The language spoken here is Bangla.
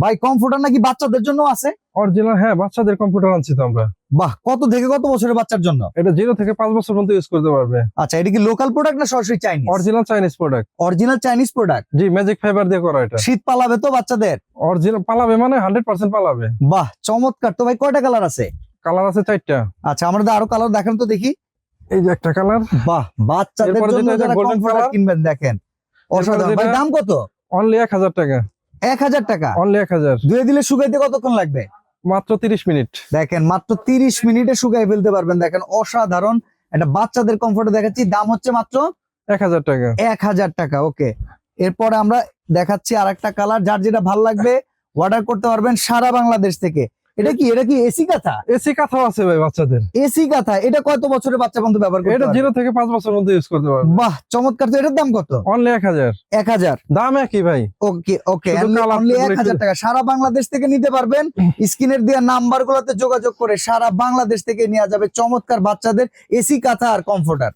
ভাই কমফোর্টার নাকি বাচ্চাদের জন্য আছে? অরিজিনাল, হ্যাঁ, বাচ্চাদের কম্পিউটার আনছি তো আমরা। বাহ, কত থেকে কত বছরের বাচ্চার জন্য? এটা 0 থেকে 5 বছর পর্যন্ত ইউজ করতে পারবে। আচ্ছা, এটা কি লোকাল প্রোডাক্ট না সরাসরি Chinese? Original Chinese product. Original Chinese product. জি, ম্যাজিক ফাইবার দিয়ে করা এটা। শীত পালাবে তো বাচ্চাদের? অরিজিনাল পালাবে মানে 100% পালাবে। বাহ, চমৎকার। তো ভাই কয়টা কালার আছে? কালার আছে 4টা। আচ্ছা, আমাদের আরো কালার দেখেন তো দেখি। এই যে একটা কালার। বাহ, বাচ্চাদের এরপরে জন্য যেটা যারা golden কমফোর্টার color। কিনবেন দেখেন অসাধারণ। ভাই যেটা- দাম কত? অনলি 1000 টাকা। 1000 টাকা। অনলি 1000। ধুয়ে দিলে শুকাইতে কতক্ষণ লাগবে? মাত্র 30 মিনিট। দেখেন মাত্র 30 মিনিটে শুকাই ফেলতে পারবেন। দেখেন অসাধারণ একটা বাচ্চাদের কমফোর্টার দেখাচ্ছি, দাম হচ্ছে মাত্র 1000 টাকা। 1000 টাকা। ওকে, এরপরে আমরা দেখাচ্ছি আরেকটা কালার, যার যেটা ভালো লাগবে অর্ডার করতে পারবেন সারা বাংলাদেশ থেকে। এটা কি এসি কাঁথা? এসি কাঁথাও আছে ভাই বাচ্চাদের। এসি কাঁথা, এটা কত বছরের বাচ্চা পর্যন্ত ব্যবহার করতে এটা পারবে? 0 থেকে 5 বছর মধ্যে ইউজ করতে পারবে। বাহ, চমৎকার। তো এটার দাম কত? অনলি 1000। 1000। দাম একই ভাই। ওকে ওকে, শুধু colour অনলি গুলো 1000 একটু- টাকা সারা বাংলাদেশ থেকে নিতে পারবেন। স্ক্রিনের দেওয়া নাম্বার গুলোতে যোগাযোগ করে সারা বাংলাদেশ থেকে নেওয়া যাবে চমৎকার বাচ্চাদের এসি কাঁথা আর কমফোর্টার।